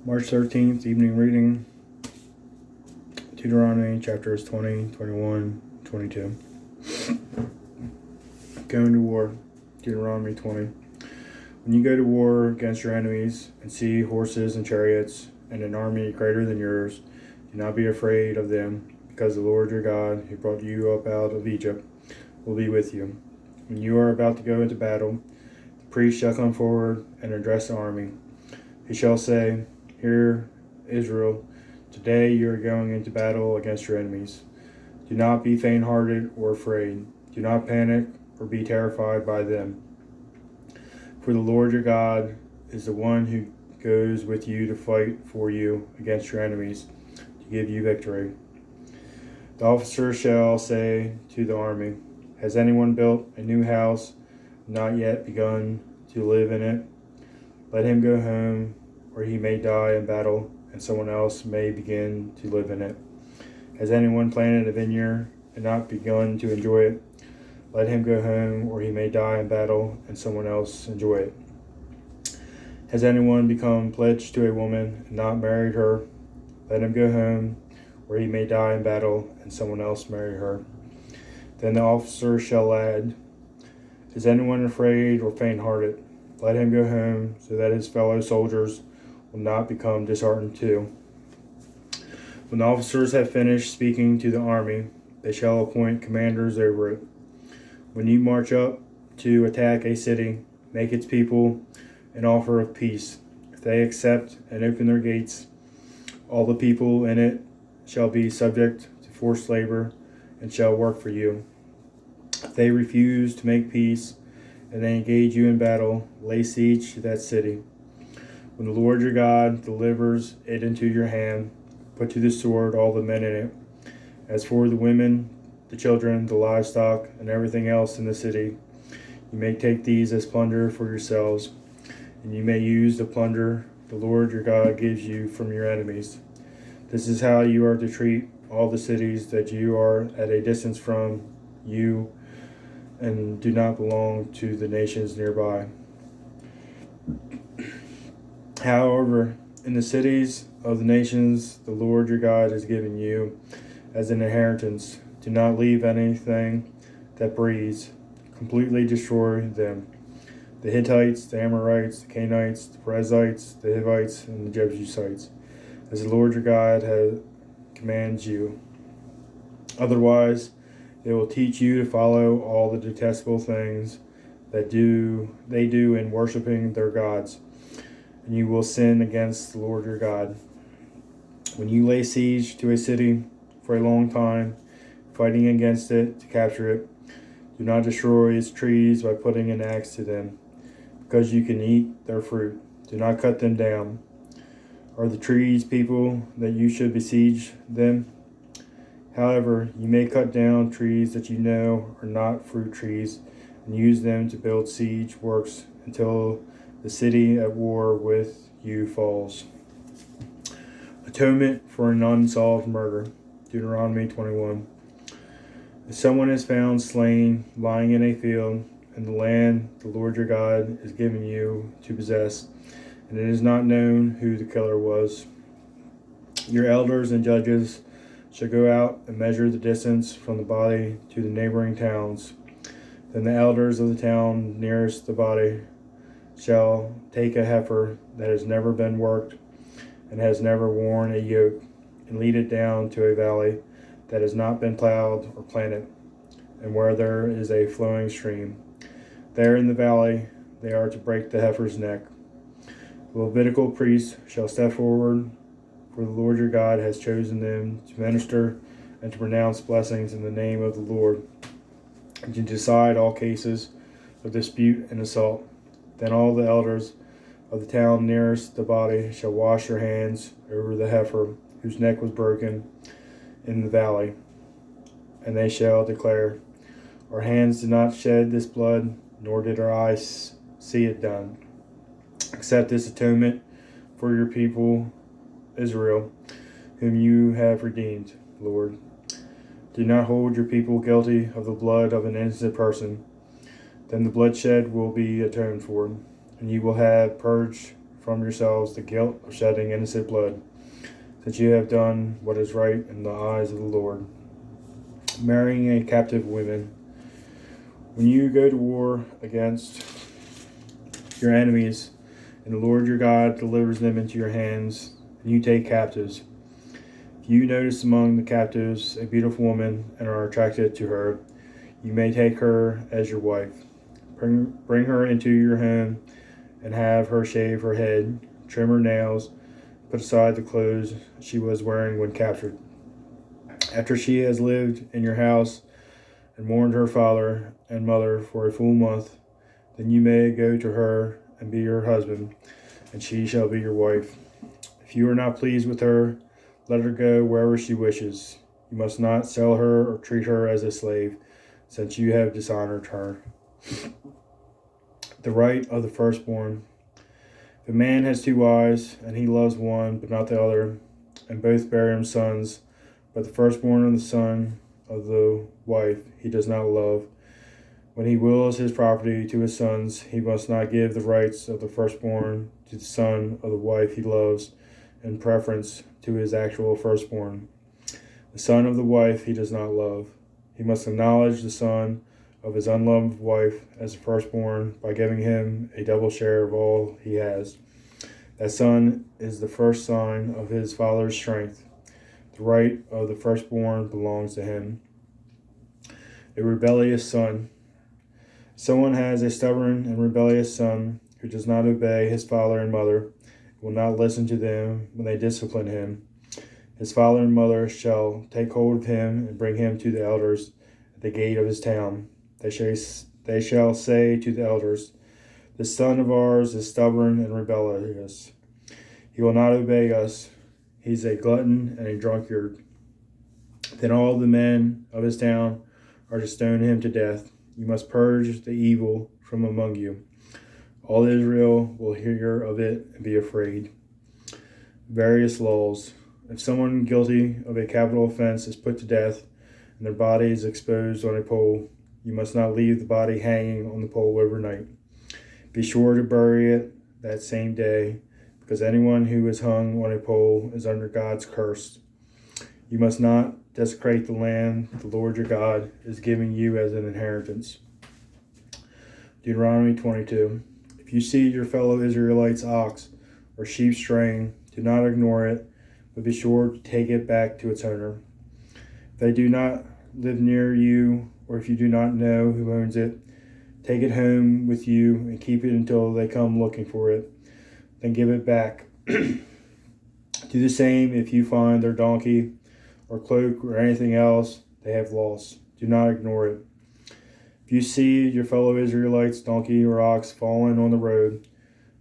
March 13th, evening reading, Dueteronomy chapters 20, 21, 22. Going to war, Deuteronomy 20. When you go to war against your enemies and see horses and chariots and an army greater than yours, do not be afraid of them, because the Lord your God, who brought you up out of Egypt, will be with you. When you are about to go into battle, the priest shall come forward and address the army. He shall say, "Hear, Israel, today you are going into battle against your enemies. Do not be faint-hearted or afraid. Do not panic or be terrified by them. For the Lord your God is the one who goes with you to fight for you against your enemies, to give you victory." The officer shall say to the army, "Has anyone built a new house, not yet begun to live in it? Let him go home, or he may die in battle, and someone else may begin to live in it. Has anyone planted a vineyard and not begun to enjoy it? Let him go home, or he may die in battle, and someone else enjoy it. Has anyone become pledged to a woman and not married her? Let him go home, or he may die in battle, and someone else marry her." Then the officer shall add, "Is anyone afraid or faint-hearted? Let him go home, so that his fellow soldiers will not become disheartened too." When the officers have finished speaking to the army, they shall appoint commanders over it. When you march up to attack a city, make its people an offer of peace. If they accept and open their gates, all the people in it shall be subject to forced labor and shall work for you. If they refuse to make peace and they engage you in battle, lay siege to that city. When the Lord your God delivers it into your hand, put to the sword all the men in it. As for the women, the children, the livestock, and everything else in the city, you may take these as plunder for yourselves, and you may use the plunder the Lord your God gives you from your enemies. This is how you are to treat all the cities that you are at a distance from you and do not belong to the nations nearby. However, in the cities of the nations the Lord your God has given you as an inheritance, do not leave anything that breathes. Completely destroy them. The Hittites, the Amorites, the Canaanites, the Perizzites, the Hivites, and the Jebusites, as the Lord your God has commands you. Otherwise, they will teach you to follow all the detestable things that they do in worshiping their gods, and you will sin against the Lord your God. When you lay siege to a city for a long time, fighting against it to capture it, do not destroy its trees by putting an axe to them, because you can eat their fruit. Do not cut them down. Are the trees people that you should besiege them? However, you may cut down trees that you know are not fruit trees and use them to build siege works until the city at war with you falls. Atonement for an unsolved murder. Dueteronomy 21. If someone is found slain, lying in a field, in the land the Lord your God is giving you to possess, and it is not known who the killer was, your elders and judges shall go out and measure the distance from the body to the neighboring towns. Then the elders of the town nearest the body shall take a heifer that has never been worked and has never worn a yoke, and lead it down to a valley that has not been plowed or planted, and where there is a flowing stream. There in the valley they are to break the heifer's neck. The Levitical priest shall step forward, for the Lord your God has chosen them to minister and to pronounce blessings in the name of the Lord, and to decide all cases of dispute and assault. Then all the elders of the town nearest the body shall wash their hands over the heifer whose neck was broken in the valley, and they shall declare, "Our hands did not shed this blood, nor did our eyes see it done. Accept this atonement for your people Israel, whom you have redeemed, Lord. Do not hold your people guilty of the blood of an innocent person. Then the bloodshed will be atoned for, and you will have purged from yourselves the guilt of shedding innocent blood, since you have done what is right in the eyes of the Lord, marrying a captive woman. When you go to war against your enemies, and the Lord your God delivers them into your hands, and you take captives, if you notice among the captives a beautiful woman and are attracted to her, you may take her as your wife. Bring her into your home and have her shave her head, trim her nails, put aside the clothes she was wearing when captured. After she has lived in your house and mourned her father and mother for a full month, then you may go to her and be her husband, and she shall be your wife. If you are not pleased with her, let her go wherever she wishes. You must not sell her or treat her as a slave, since you have dishonored her. The right of the firstborn. If a man has 2 wives, and he loves one but not the other, and both bear him sons, but the firstborn of the son of the wife he does not love, when he wills his property to his sons, he must not give the rights of the firstborn to the son of the wife he loves in preference to his actual firstborn. The son of the wife he does not love. He must acknowledge the son of his unloved wife as the firstborn by giving him a double share of all he has. That son is the first sign of his father's strength. The right of the firstborn belongs to him. A rebellious son. Someone has a stubborn and rebellious son who does not obey his father and mother, will not listen to them when they discipline him. His father and mother shall take hold of him and bring him to the elders at the gate of his town. They shall say to the elders, "This son of ours is stubborn and rebellious. He will not obey us. He's a glutton and a drunkard." Then all the men of his town are to stone him to death. You must purge the evil from among you. All Israel will hear of it and be afraid. Various laws. If someone guilty of a capital offense is put to death and their body is exposed on a pole, you must not leave the body hanging on the pole overnight. Be sure to bury it that same day, because anyone who is hung on a pole is under God's curse. You must not desecrate the land the Lord your God is giving you as an inheritance. Dueteronomy 22. If you see your fellow Israelites' ox or sheep straying, do not ignore it, but be sure to take it back to its owner. If they do not live near you, or if you do not know who owns it, take it home with you and keep it until they come looking for it. Then give it back. Do the same if you find their donkey or cloak or anything else they have lost. Do not ignore it. If you see your fellow Israelites' donkey or ox fallen on the road,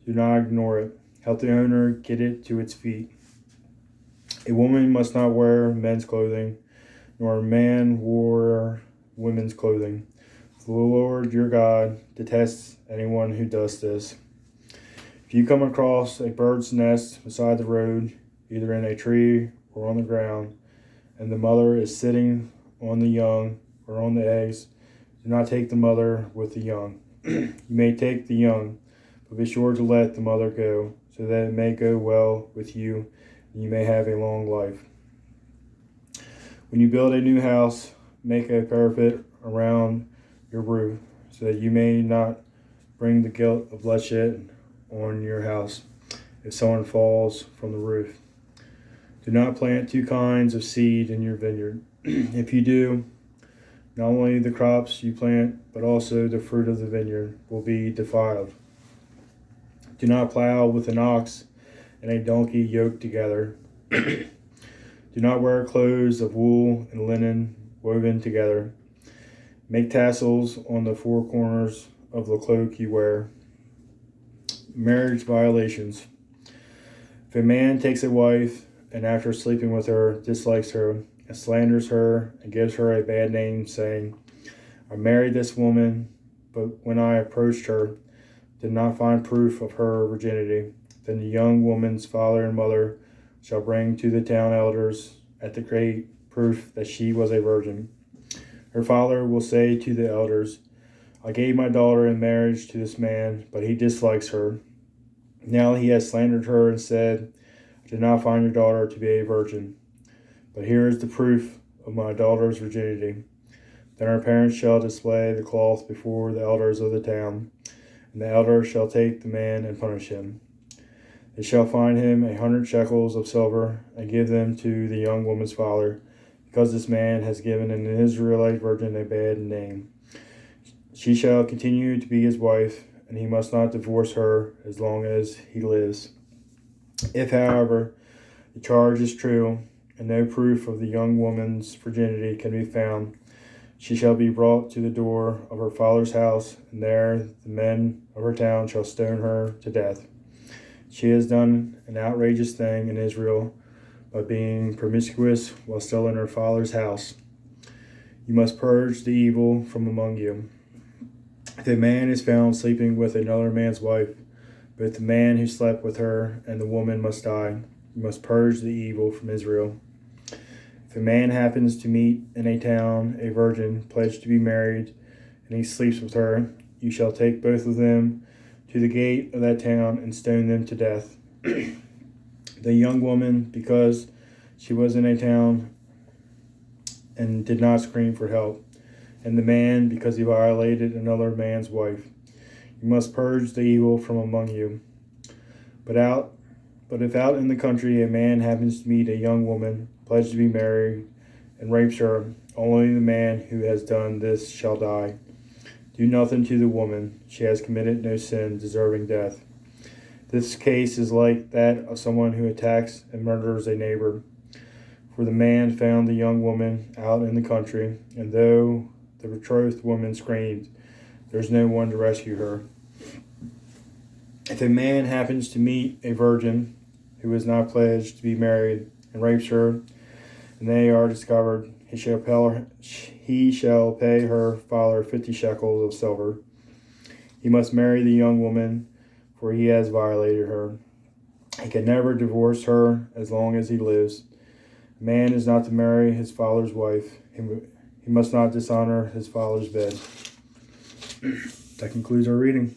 do not ignore it. Help the owner get it to its feet. A woman must not wear men's clothing, nor a man wear women's clothing. The Lord your God detests anyone who does this. If you come across a bird's nest beside the road, either in a tree or on the ground, and the mother is sitting on the young or on the eggs, do not take the mother with the young. You may take the young, but be sure to let the mother go, so that it may go well with you, and you may have a long life. When you build a new house, make a parapet around your roof, so that you may not bring the guilt of bloodshed on your house if someone falls from the roof. Do not plant 2 kinds of seed in your vineyard. If you do, not only the crops you plant, but also the fruit of the vineyard will be defiled. Do not plow with an ox and a donkey yoked together. Do not wear clothes of wool and linen woven together. Make tassels on the 4 corners of the cloak you wear. Marriage violations. If a man takes a wife and after sleeping with her dislikes her and slanders her and gives her a bad name, saying, "I married this woman, but when I approached her, did not find proof of her virginity," then the young woman's father and mother shall bring to the town elders at the gate proof that she was a virgin. Her father will say to the elders, "I gave my daughter in marriage to this man, but he dislikes her. Now he has slandered her and said, I did not find your daughter to be a virgin. But here is the proof of my daughter's virginity. Then her parents shall display the cloth before the elders of the town, and the elders shall take the man and punish him. They shall find him 100 shekels of silver, and give them to the young woman's father, because this man has given an Israelite virgin a bad name. She shall continue to be his wife, and he must not divorce her as long as he lives. If, however, the charge is true, and no proof of the young woman's virginity can be found, she shall be brought to the door of her father's house, and there the men of her town shall stone her to death. She has done an outrageous thing in Israel by being promiscuous while still in her father's house. You must purge the evil from among you. If a man is found sleeping with another man's wife, both the man who slept with her and the woman must die. You must purge the evil from Israel. If a man happens to meet in a town a virgin pledged to be married, and he sleeps with her, you shall take both of them to the gate of that town and stone them to death. The young woman, because she was in a town and did not scream for help, and the man, because he violated another man's wife. You must purge the evil from among you. But if out in the country a man happens to meet a young woman pledged to be married and rapes her, only the man who has done this shall die. Do nothing to the woman. She has committed no sin deserving death. This case is like that of someone who attacks and murders a neighbor. For the man found the young woman out in the country, and though the betrothed woman screamed, there is no one to rescue her. If a man happens to meet a virgin who is not pledged to be married and rapes her, and they are discovered, he shall pay her father 50 shekels of silver. He must marry the young woman, for he has violated her. He can never divorce her as long as he lives. A man is not to marry his father's wife. He must not dishonor his father's bed. That concludes our reading.